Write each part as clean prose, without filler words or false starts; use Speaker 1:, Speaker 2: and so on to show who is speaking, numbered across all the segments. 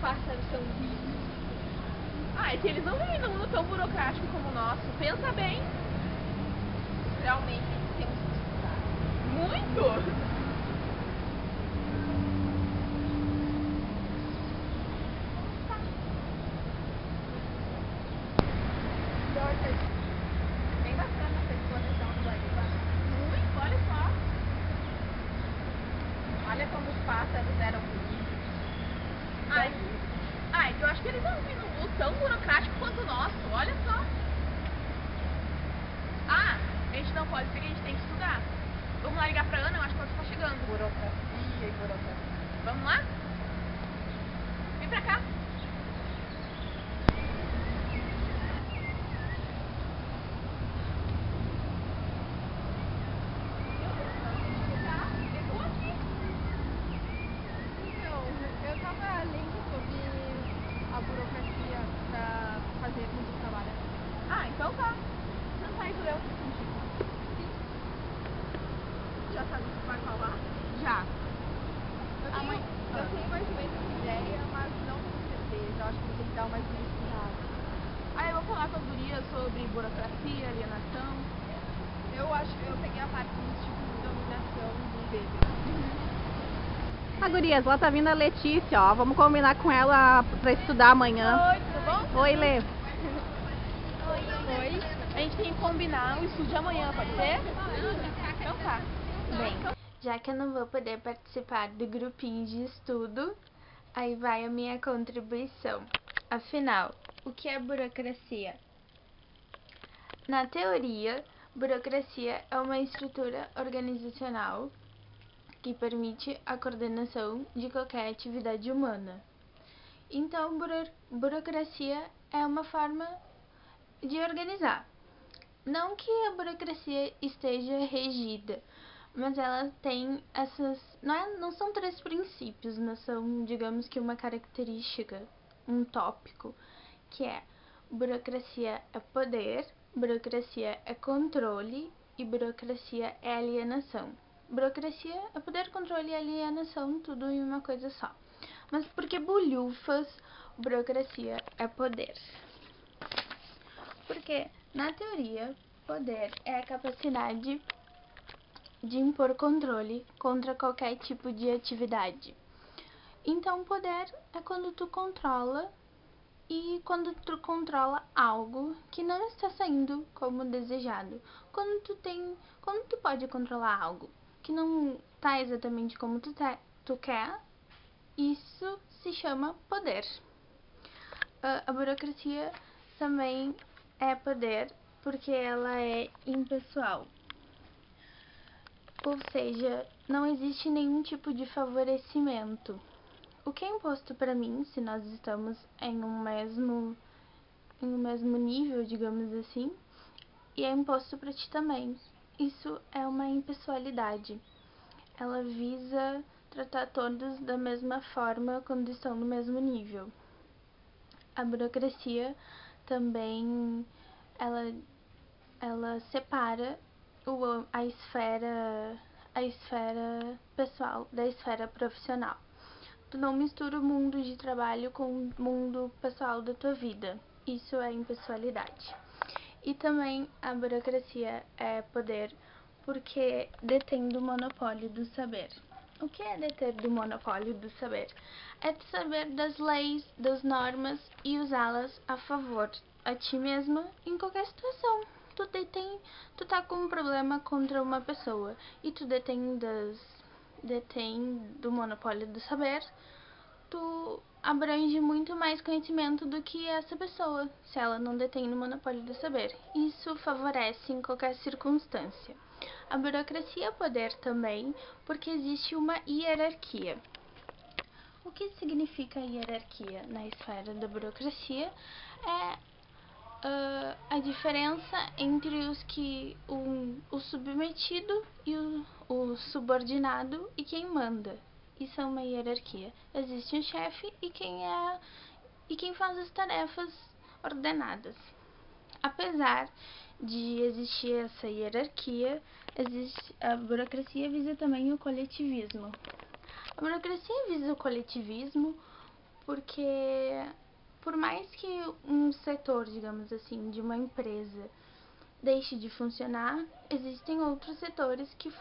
Speaker 1: pássaros são vivos?
Speaker 2: Ah, é que eles não vivem num mundo tão burocrático como o nosso. Pensa bem.
Speaker 1: Realmente temos que estudar.
Speaker 2: Muito!
Speaker 1: Bem bacana essa exposição do Guaíba.
Speaker 2: Muito, olha só. Olha como os pássaros eram bonitos. Ai, eu acho que eles não vivem num mundo tão burocrático quanto o nosso. Olha só. Ah, a gente não pode porque a gente tem que estudar. Vamos lá ligar pra Ana, eu acho que ela está chegando.
Speaker 1: Burocracia e burocracia.
Speaker 2: Vamos lá? Vem pra cá.
Speaker 1: Eu tava lendo sobre a burocracia pra fazer muito trabalho.
Speaker 2: Ah, então tá. Não tá indo eu contigo.
Speaker 1: Sim.
Speaker 2: Já sabe o que vai falar? Já.
Speaker 1: Eu tenho mais ou menos ideia, mas não com certeza. Eu acho que vou ter que dar mais uma estudada.
Speaker 2: Aí eu vou falar com a guria sobre burocracia, alienação.
Speaker 1: Eu acho que eu peguei a parte dos tipos de dominação do Weber.
Speaker 3: Ah, gurias, lá tá vindo a Letícia, ó. Vamos combinar com ela pra estudar amanhã.
Speaker 2: Oi, tudo bom?
Speaker 3: Oi, Lê.
Speaker 1: Oi.
Speaker 2: A gente tem que combinar o estudo de amanhã, pode ser? Então tá.
Speaker 4: Bem, já que eu não vou poder participar do grupinho de estudo, aí vai a minha contribuição. Afinal, o que é burocracia? Na teoria, burocracia é uma estrutura organizacional que permite a coordenação de qualquer atividade humana. Então, burocracia é uma forma de organizar. Não que a burocracia esteja regida, mas ela tem essas... Não são três princípios, mas são, digamos que, uma característica, um tópico, que é: burocracia é poder, burocracia é controle e burocracia é alienação. Burocracia é poder, controle e alienação, tudo em uma coisa só. Mas por que bulhufas burocracia é poder? Porque, na teoria, poder é a capacidade de impor controle contra qualquer tipo de atividade. Então, poder é quando tu controla, e quando tu controla algo que não está saindo como desejado. Quando tu pode controlar algo que não está exatamente como tu quer, isso se chama poder. A burocracia também é poder porque ela é impessoal. Ou seja, não existe nenhum tipo de favorecimento. O que é imposto para mim, se nós estamos em um mesmo nível, digamos assim, e é imposto para ti também. Isso é uma impessoalidade. Ela visa tratar todos da mesma forma quando estão no mesmo nível. A burocracia também, ela separa a esfera pessoal da esfera profissional. Tu não mistura o mundo de trabalho com o mundo pessoal da tua vida. Isso é impessoalidade. E também a burocracia é poder porque detém do monopólio do saber. O que é deter do monopólio do saber? É tu saber das leis, das normas e usá-las a favor a ti mesma em qualquer situação. Tu tá com um problema contra uma pessoa e tu detém do monopólio do saber, tu abrange muito mais conhecimento do que essa pessoa, se ela não detém no monopólio do saber. Isso favorece em qualquer circunstância. A burocracia é poder também, porque existe uma hierarquia. O que significa hierarquia na esfera da burocracia é a diferença entre o submetido e o subordinado e quem manda. Isso é uma hierarquia. Existe um chefe e quem faz as tarefas ordenadas. Apesar de existir essa hierarquia, a burocracia visa também o coletivismo. A burocracia visa o coletivismo porque por mais que um setor, digamos assim, de uma empresa deixe de funcionar, existem outros setores que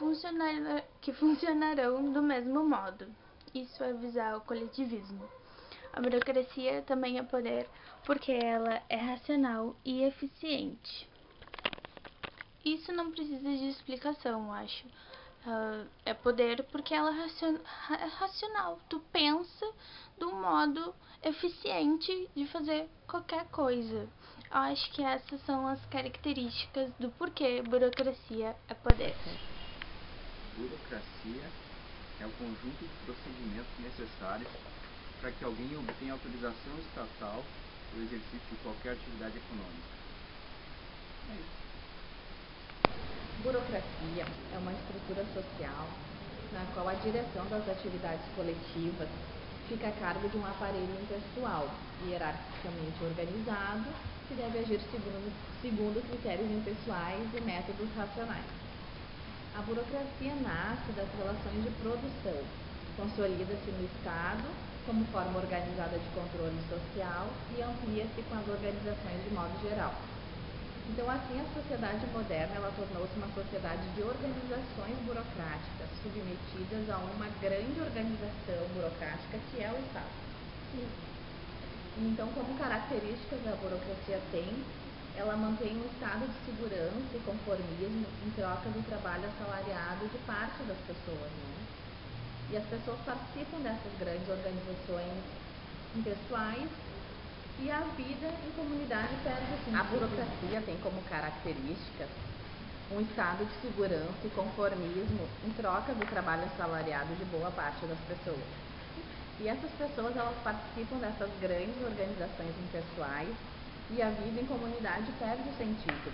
Speaker 4: funcionarão do mesmo modo. Isso é visar o coletivismo. A burocracia também é poder porque ela é racional e eficiente. Isso não precisa de explicação, eu acho. É poder porque ela é racional. Tu pensa do modo eficiente de fazer qualquer coisa. Eu acho que essas são as características do porquê burocracia é poder.
Speaker 5: Burocracia é o conjunto de procedimentos necessários para que alguém obtenha autorização estatal para o exercício de qualquer atividade econômica. É isso.
Speaker 3: Burocracia é uma estrutura social na qual a direção das atividades coletivas fica a cargo de um aparelho impessoal, hierarquicamente organizado, que deve agir segundo critérios impessoais e métodos racionais. A burocracia nasce das relações de produção, consolida-se no Estado como forma organizada de controle social e amplia-se com as organizações de modo geral. Então, assim, a sociedade moderna ela tornou-se uma sociedade de organizações burocráticas, submetidas a uma grande organização burocrática que é o Estado. Sim. Então, como características a burocracia tem, ela mantém um estado de segurança e conformismo em troca do trabalho assalariado de parte das pessoas, né? E as pessoas participam dessas grandes organizações impessoais e a vida em comunidade perde o sentido. A burocracia tem como características um estado de segurança e conformismo em troca do trabalho assalariado de boa parte das pessoas. E essas pessoas elas participam dessas grandes organizações impessoais e a vida em comunidade perde o sentido.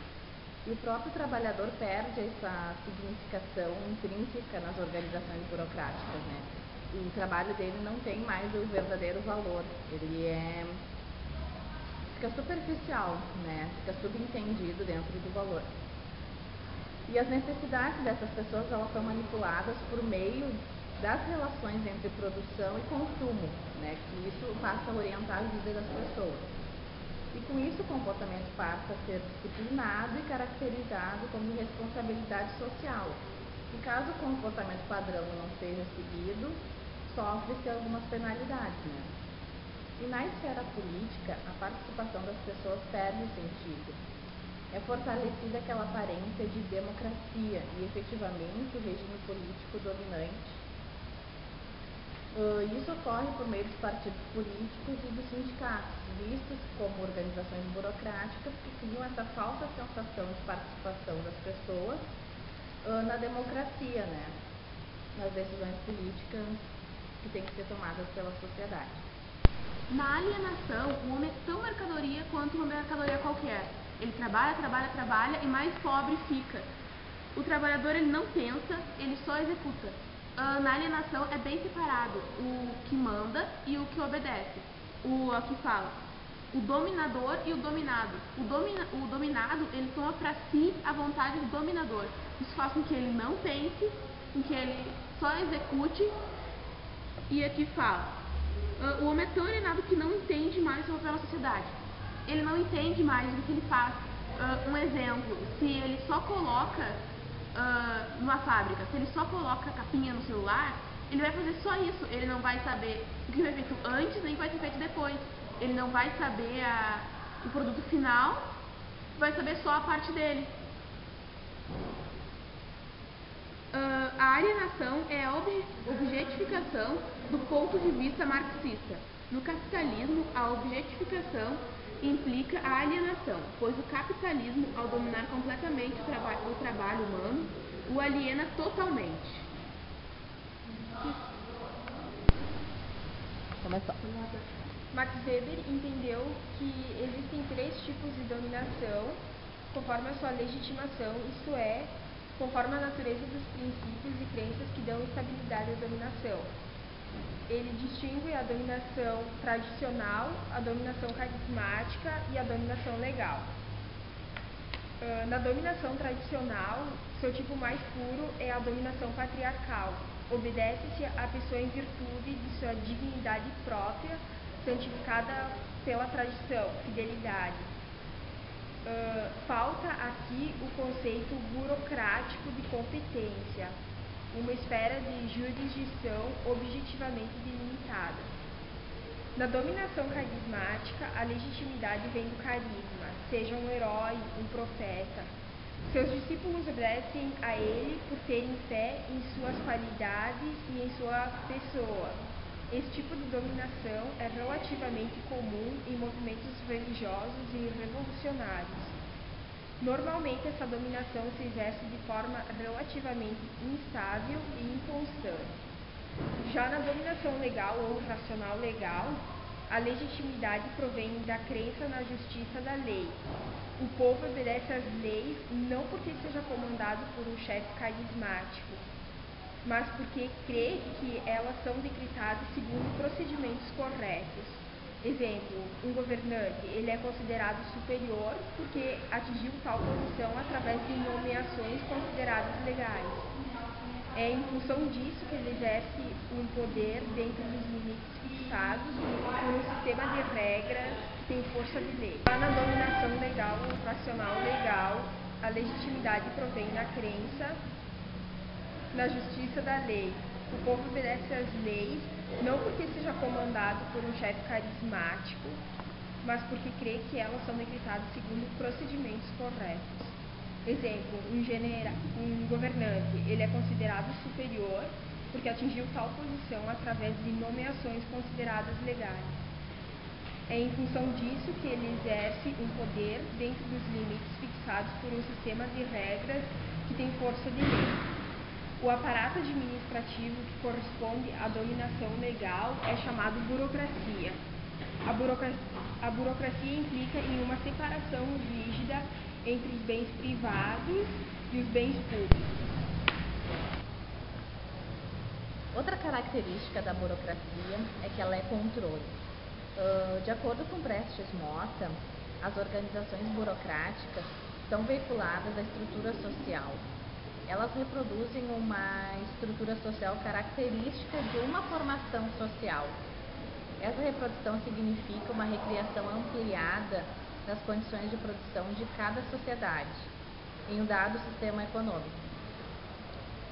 Speaker 3: E o próprio trabalhador perde essa significação intrínseca nas organizações burocráticas, né? O trabalho dele não tem mais o verdadeiro valor, ele fica superficial, né? Fica subentendido dentro do valor. E as necessidades dessas pessoas elas são manipuladas por meio das relações entre produção e consumo, né? Que isso passa a orientar a vida das pessoas. E com isso o comportamento passa a ser disciplinado e caracterizado como responsabilidade social. E caso o comportamento padrão não seja seguido, sofre-se algumas penalidades, né? E na esfera política, a participação das pessoas perde o sentido. É fortalecida aquela aparência de democracia e efetivamente o regime político dominante. Isso ocorre por meio dos partidos políticos e dos sindicatos, vistos como organizações burocráticas que criam essa falsa sensação de participação das pessoas na democracia, né? Nas decisões políticas que têm que ser tomadas pela sociedade.
Speaker 2: Na alienação, o homem é tão mercadoria quanto uma mercadoria qualquer. Ele trabalha, trabalha, trabalha e mais pobre fica. O trabalhador ele não pensa, ele só executa. Na alienação é bem separado o que manda e o que obedece. O que fala. O dominador e o dominado. O dominado ele toma para si a vontade do dominador. Isso faz com que ele não pense, com que ele só execute. E aqui fala. O homem é tão alienado que não entende mais o papel na sociedade. Ele não entende mais o que ele faz. Um exemplo, se ele só coloca numa fábrica, se ele só coloca a capinha no celular, ele vai fazer só isso. Ele não vai saber o que foi feito antes, nem o que vai ser feito depois. Ele não vai saber o produto final, vai saber só a parte dele. A alienação é a objetificação do ponto de vista marxista. No capitalismo, a objetificação implica a alienação, pois o capitalismo, ao dominar completamente o trabalho humano, o aliena totalmente.
Speaker 3: Começou.
Speaker 1: Max Weber entendeu que existem 3 tipos de dominação, conforme a sua legitimação, isto é, conforme a natureza dos princípios e crenças que dão estabilidade à dominação. Ele distingue a dominação tradicional, a dominação carismática e a dominação legal. Na dominação tradicional, seu tipo mais puro é a dominação patriarcal. Obedece-se à pessoa em virtude de sua dignidade própria, santificada pela tradição, fidelidade. Falta aqui o conceito burocrático de competência, uma esfera de jurisdição objetivamente delimitada. Na dominação carismática, a legitimidade vem do carisma, seja um herói, um profeta. Seus discípulos obedecem a ele por terem fé em suas qualidades e em sua pessoa. Esse tipo de dominação é relativamente comum em movimentos religiosos e revolucionários. Normalmente, essa dominação se exerce de forma relativamente instável e inconstante. Já na dominação legal ou racional legal, a legitimidade provém da crença na justiça da lei. O povo obedece às leis não porque seja comandado por um chefe carismático, mas porque crê que elas são decretadas segundo procedimentos corretos. Exemplo, um governante, ele é considerado superior porque atingiu tal posição através de nomeações consideradas legais. É em função disso que ele exerce um poder dentro dos limites fixados por um sistema de regras que tem força de lei. Já na dominação legal ou racional legal, a legitimidade provém da crença na justiça da lei. O povo obedece às leis não porque seja comandado por um chefe carismático, mas porque crê que elas são decretadas segundo procedimentos corretos. Exemplo, um governante, ele é considerado superior porque atingiu tal posição através de nomeações consideradas legais. É em função disso que ele exerce um poder dentro dos limites fixados por um sistema de regras que tem força de lei. O aparato administrativo que corresponde à dominação legal é chamado burocracia. A burocracia implica em uma separação rígida entre os bens privados e os bens públicos.
Speaker 3: Outra característica da burocracia é que ela é controle. De acordo com Prestes Motta, as organizações burocráticas são veiculadas da estrutura social. Elas reproduzem uma estrutura social característica de uma formação social. Essa reprodução significa uma recriação ampliada das condições de produção de cada sociedade em um dado sistema econômico.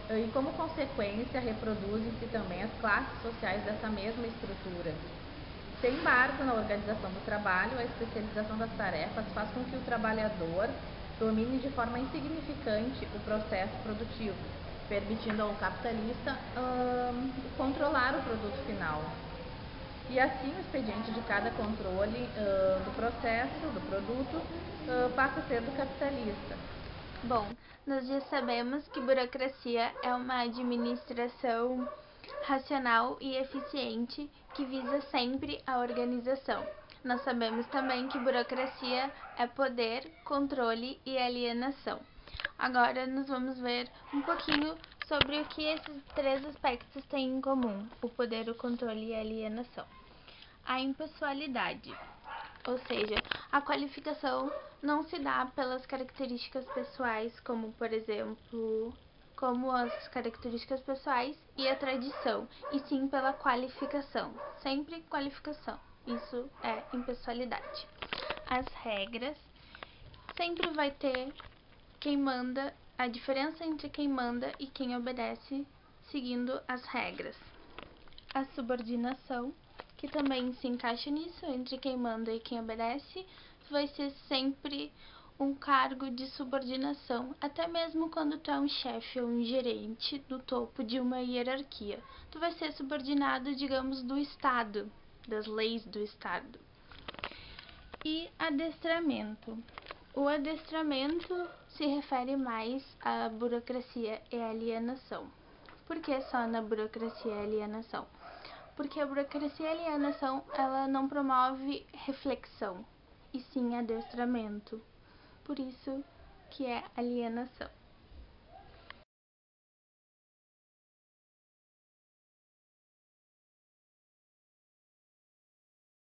Speaker 3: E, como consequência, reproduzem-se também as classes sociais dessa mesma estrutura. Sem embargo, na organização do trabalho, a especialização das tarefas faz com que o trabalhador domine de forma insignificante o processo produtivo, permitindo ao capitalista controlar o produto final. E assim o expediente de cada controle do processo, do produto, passa a ser do capitalista.
Speaker 4: Bom, nós já sabemos que burocracia é uma administração racional e eficiente que visa sempre a organização. Nós sabemos também que burocracia é poder, controle e alienação. Agora nós vamos ver um pouquinho sobre o que esses três aspectos têm em comum: o poder, o controle e a alienação. A impessoalidade, ou seja, a qualificação não se dá pelas características pessoais, como por exemplo, como as características pessoais e a tradição, e sim pela qualificação, sempre qualificação. Isso é impessoalidade. As regras, sempre vai ter quem manda, a diferença entre quem manda e quem obedece seguindo as regras. A subordinação, que também se encaixa nisso, entre quem manda e quem obedece, vai ser sempre um cargo de subordinação, até mesmo quando tu é um chefe ou um gerente do topo de uma hierarquia. Tu vai ser subordinado, digamos, do Estado, das leis do Estado. E adestramento. O adestramento se refere mais à burocracia e à alienação. Por que só na burocracia e alienação? Porque a burocracia e a alienação, ela não promove reflexão, e sim adestramento. Por isso que é alienação.